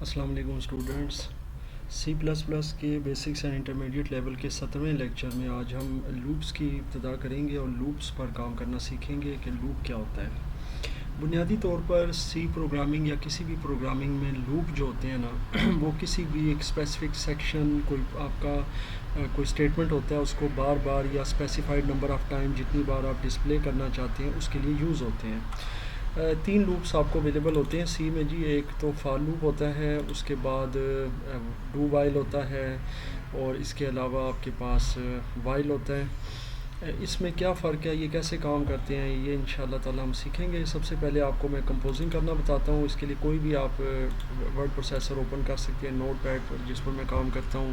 السلام علیکم students, C plus plus کے بیسکس اینڈ انٹرمیڈیٹ لیول کے 17ویں لیکچر میں آج ہم لوپس کی ابتدا کریں گے اور لوپس پر کام کرنا سیکھیں گے کہ لوپ کیا ہوتا ہے۔ بنیادی طور پر سی پروگرامنگ یا کسی بھی پروگرامنگ میں لوپ جو ہوتے ہیں نا وہ کسی بھی ایک اسپیسیفک سیکشن کوئی آپ کا کوئی اسٹیٹمنٹ ہوتا ہے اس کو بار بار یا اسپیسیفائڈ نمبر آف ٹائم جتنی بار آپ ڈسپلے کرنا چاہتے ہیں اس کے لیے یوز ہوتے ہیں۔ تین لوپس آپ کو اویلیبل ہوتے ہیں سی میں جی۔ ایک تو فار لوپ ہوتا ہے، اس کے بعد ڈو وائل ہوتا ہے، اور اس کے علاوہ آپ کے پاس وائل ہوتا ہے۔ اس میں کیا فرق ہے، یہ کیسے کام کرتے ہیں، یہ انشاءاللہ تعالی ہم سیکھیں گے۔ سب سے پہلے آپ کو میں کمپوزنگ کرنا بتاتا ہوں۔ اس کے لیے کوئی بھی آپ ورڈ پروسیسر اوپن کر سکتے ہیں، نوٹ پیڈ پر جس پر میں کام کرتا ہوں،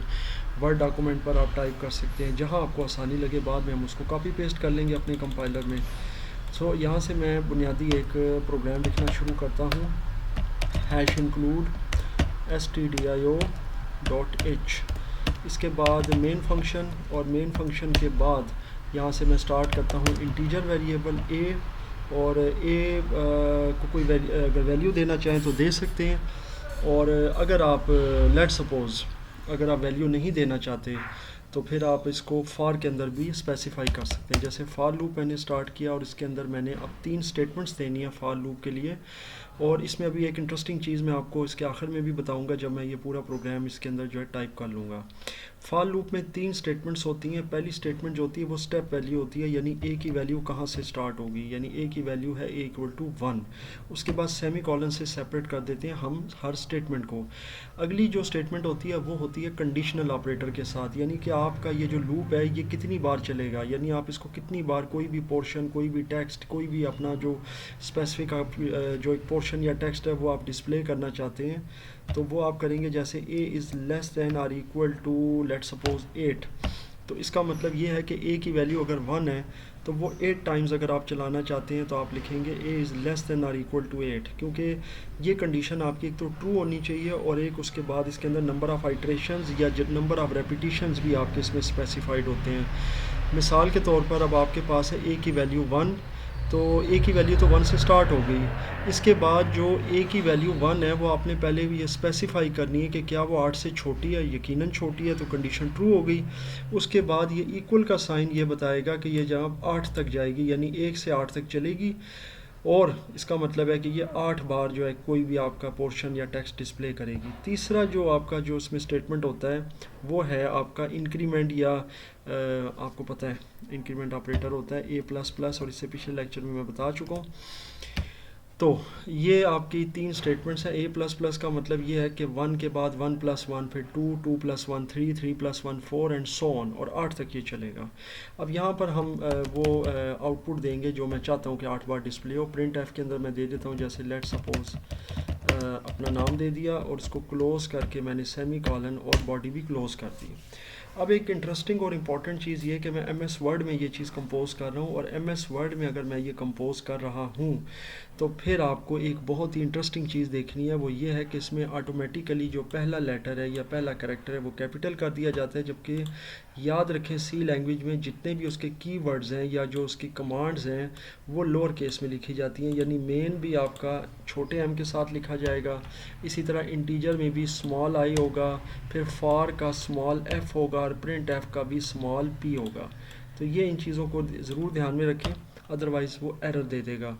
ورڈ ڈاکومنٹ پر آپ ٹائپ کر سکتے ہیں، جہاں آپ کو آسانی لگے۔ بعد میں ہم اس کو کاپی پیسٹ کر لیں گے اپنے کمپائلر میں۔ یہاں سے میں بنیادی ایک پروگرام لکھنا شروع کرتا ہوں، ہیش انکلوڈ stdio.h۔ اس کے بعد مین فنکشن، اور مین فنکشن کے بعد یہاں سے میں سٹارٹ کرتا ہوں انٹیجر ویریبل اے، اور اے کو کوئی اگر ویلیو دینا چاہیں تو دے سکتے ہیں، اور اگر آپ لیٹ سپوز اگر آپ ویلیو نہیں دینا چاہتے تو پھر آپ اس کو فار کے اندر بھی اسپیسیفائی کر سکتے ہیں۔ جیسے فار لوپ میں نے سٹارٹ کیا اور اس کے اندر میں نے اب 3 سٹیٹمنٹس دینی ہیں فار لوپ کے لیے، اور اس میں ابھی ایک انٹرسٹنگ چیز میں آپ کو اس کے آخر میں بھی بتاؤں گا جب میں یہ پورا پروگرام اس کے اندر جو ہے ٹائپ کر لوں گا۔ فار لوپ میں 3 سٹیٹمنٹس ہوتی ہیں۔ پہلی سٹیٹمنٹ جو ہوتی ہے وہ سٹیپ ویلیو ہوتی ہے، یعنی اے کی ویلیو کہاں سے سٹارٹ ہوگی، یعنی اے کی ویلیو ہے اے ایکول ٹو 1۔ اس کے بعد سیمی کولن سے سیپریٹ کر دیتے ہیں ہم ہر سٹیٹمنٹ کو۔ اگلی جو سٹیٹمنٹ ہوتی ہے وہ ہوتی ہے کنڈیشنل آپریٹر کے ساتھ، یعنی کہ آپ کا یہ جو لوپ ہے یہ کتنی بار چلے گا، یعنی آپ اس کو کتنی بار کوئی بھی پورشن، کوئی بھی ٹیکسٹ، کوئی بھی اپنا جو اسپیسیفک آپ جو ایک پورشن یا ٹیکسٹ ہے وہ آپ ڈسپلے کرنا چاہتے ہیں تو وہ آپ کریں گے۔ جیسے A is less than or equal to let suppose 8، تو اس کا مطلب یہ ہے کہ اے کی ویلیو اگر 1 ہے تو وہ 8 ٹائمز اگر آپ چلانا چاہتے ہیں تو آپ لکھیں گے اے is less than or equal to 8، کیونکہ یہ کنڈیشن آپ کی ایک تو ٹرو ہونی چاہیے، اور ایک اس کے بعد اس کے اندر نمبر آف آئٹریشنز یا نمبر آف ریپیٹیشنز بھی آپ کے اس میں اسپیسیفائڈ ہوتے ہیں۔ مثال کے طور پر اب آپ کے پاس ہے اے کی ویلیو 1، تو اے کی ویلیو تو 1 سے سٹارٹ ہو گئی۔ اس کے بعد جو اے کی ویلیو 1 ہے وہ آپ نے پہلے بھی یہ اسپیسیفائی کرنی ہے کہ کیا وہ 8 سے چھوٹی ہے، یقیناً چھوٹی ہے تو کنڈیشن ٹرو ہو گئی۔ اس کے بعد یہ ایکول کا سائن یہ بتائے گا کہ یہ جب 8 تک جائے گی، یعنی 1 سے 8 تک چلے گی، اور اس کا مطلب ہے کہ یہ 8 بار جو ہے کوئی بھی آپ کا پورشن یا ٹیکسٹ ڈسپلے کرے گی۔ تیسرا جو آپ کا جو اس میں اسٹیٹمنٹ ہوتا ہے وہ ہے آپ کا انکریمنٹ، یا آپ کو پتہ ہے انکریمنٹ آپریٹر ہوتا ہے اے پلس پلس، اور اس سے پچھلے لیکچر میں بتا چکا ہوں۔ تو یہ آپ کی 3 سٹیٹمنٹس ہیں۔ اے پلس پلس کا مطلب یہ ہے کہ 1 کے بعد 1 پلس 1، پھر 2، 2 پلس 1 3، 3 پلس 1 4 اینڈ سو آن، اور 8 تک یہ چلے گا۔ اب یہاں پر ہم وہ آؤٹ پٹ دیں گے جو میں چاہتا ہوں کہ 8 بار ڈسپلے ہو۔ پرنٹ ایف کے اندر میں دے دیتا ہوں، جیسے لیٹ سپوز اپنا نام دے دیا اور اس کو کلوز کر کے میں نے سیمی کولن اور باڈی بھی کلوز کر دی۔ اب ایک انٹرسٹنگ اور امپورٹنٹ چیز یہ ہے کہ میں ایم ایس ورڈ میں یہ چیز کمپوز کر رہا ہوں، اور ایم ایس ورڈ میں اگر میں یہ کمپوز کر رہا ہوں تو پھر آپ کو ایک بہت ہی انٹرسٹنگ چیز دیکھنی ہے، وہ یہ ہے کہ اس میں آٹومیٹیکلی جو پہلا لیٹر ہے یا پہلا کریکٹر ہے وہ کیپٹل کر دیا جاتا ہے، جبکہ یاد رکھیں سی لینگویج میں جتنے بھی اس کے کی ورڈز ہیں یا جو اس کی کمانڈز ہیں وہ لوور کیس میں لکھی جاتی ہیں، یعنی مین بھی آپ کا چھوٹے ایم کے ساتھ لکھا جائے گا، اسی طرح انٹیجر میں بھی اسمال آئی ہوگا، پھر فار کا اسمال ایف ہوگا، اور پرنٹ ایف کا بھی اسمال پی ہوگا۔ تو یہ ان چیزوں کو ضرور دھیان میں رکھیں، ادروائز وہ ایرر دے دے گا۔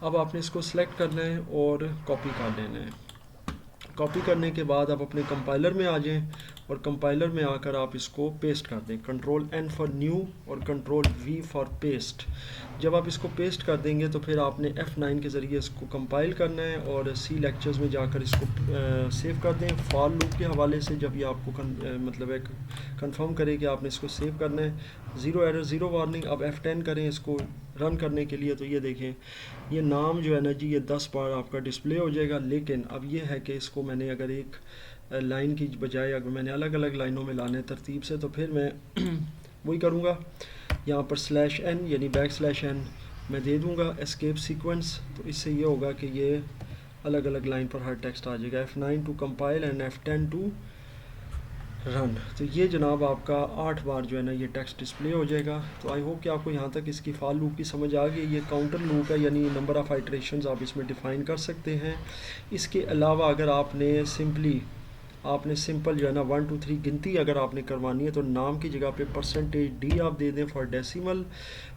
اب آپ نے اس کو سلیکٹ کرنا ہے اور کاپی کر لینا ہے۔ کاپی کرنے کے بعد آپ اپنے کمپائلر میں آ جائیں، اور کمپائلر میں آ کر آپ اس کو پیسٹ کر دیں، کنٹرول این فار نیو اور کنٹرول وی فار پیسٹ۔ جب آپ اس کو پیسٹ کر دیں گے تو پھر آپ نے F9 کے ذریعے اس کو کمپائل کرنا ہے، اور سی لیکچرز میں جا کر اس کو سیو کر دیں۔ فار لوپ کے حوالے سے جب یہ آپ کو مطلب ہے کنفرم کرے کہ آپ نے اس کو سیو کرنا ہے، 0 ایرر 0 وارننگ۔ اب F10 کریں اس کو رن کرنے کے لیے، تو یہ دیکھیں یہ نام جو ہے نا جی، یہ 10 بار آپ کا ڈسپلے ہو جائے گا، لیکن اب یہ ہے کہ اس کو میں نے اگر ایک لائن کی بجائے اگر میں نے الگ الگ لائنوں میں لانے ترتیب سے، تو پھر میں وہی کروں گا، یہاں پر /n یعنی \n میں دے دوں گا اسکیپ سیکوینس، تو اس سے یہ ہوگا کہ یہ الگ الگ لائن پر ہر ٹیکسٹ آ جائے گا۔ F9 to compile and F10 to run. تو یہ جناب آپ کا 8 بار جو ہے نا یہ ٹیکسٹ ڈسپلے ہو جائے گا. تو آئی ہوپ کہ آپ کو یہاں تک اس کی فار لوپ کی سمجھ آ گئی. یہ کاؤنٹر لوپ ہے یعنی نمبر آف آئٹریشنز آپ اس میں ڈیفائن کر سکتے ہیں. اس کے علاوہ اگر آپ نے سمپل جو ہے نا 1 2 3 گنتی اگر آپ نے کروانی ہے تو نام کی جگہ پہ %d آپ دے دیں فار ڈیسیمل,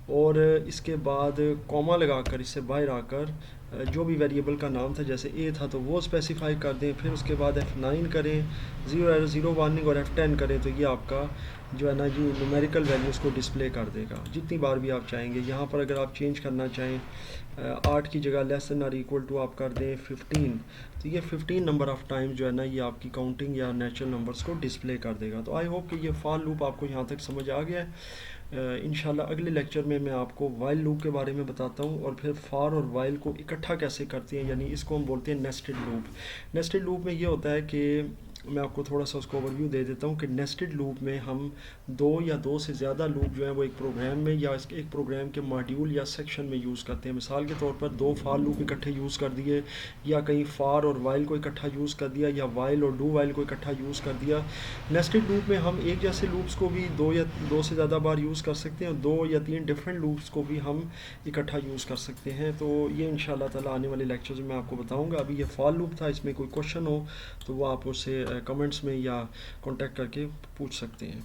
اور اس کے بعد کوما لگا کر اس سے باہر آ کر جو بھی ویریبل کا نام تھا جیسے اے تھا تو وہ اسپیسیفائی کر دیں. پھر اس کے بعد F9 کریں, 0 ایرر 0 وارننگ, اور F10 کریں تو یہ آپ کا جو ہے نا جی نومیریکل ویلیوز کو ڈسپلے کر دے گا جتنی بار بھی آپ چاہیں گے. یہاں پر اگر آپ چینج کرنا چاہیں 8 کی جگہ لیس دین اور ایکول ٹو آپ کر دیں 15, تو یہ 15 نمبر آف ٹائم جو ہے نا یہ آپ کی کاؤنٹنگ یا نیچرل نمبرز کو ڈسپلے کر دے گا. تو آئی ہوپ کہ یہ فار لوپ آپ کو یہاں تک سمجھ آ گیا ہے. انشاءاللہ اگلے لیکچر میں آپ کو وائل لوپ کے بارے میں بتاتا ہوں, اور پھر فار اور وائل کو اکٹھا کیسے کرتے ہیں, یعنی اس کو ہم بولتے ہیں نیسٹڈ لوپ. نیسٹڈ لوپ میں یہ ہوتا ہے کہ میں آپ کو تھوڑا سا اس کو اوور ویو دے دیتا ہوں کہ نیسٹڈ لوپ میں ہم 2 یا 2 سے زیادہ لوپ جو ہیں وہ ایک پروگرام میں یا ایک پروگرام کے ماڈیول یا سیکشن میں یوز کرتے ہیں. مثال کے طور پر 2 فار لوپ اکٹھے یوز کر دیے, یا کہیں فار اور وائل کو اکٹھا یوز کر دیا, یا وائل اور ڈو وائل کو اکٹھا یوز کر دیا. نیسٹڈ لوپ میں ہم ایک جیسے لوپس کو بھی 2 سے زیادہ بار یوز کر سکتے ہیں, اور 2 یا 3 ڈفرینٹ لوپس کو بھی ہم اکٹھا یوز کر سکتے ہیں. تو یہ انشاءاللہ تعالی آنے والے لیکچرز میں آپ کو بتاؤں گا. ابھی یہ فار لوپ تھا, اس میں کوئی کوشچن ہو تو وہ آپ اس سے کمنٹس میں یا کانٹیکٹ کر کے پوچھ سکتے ہیں.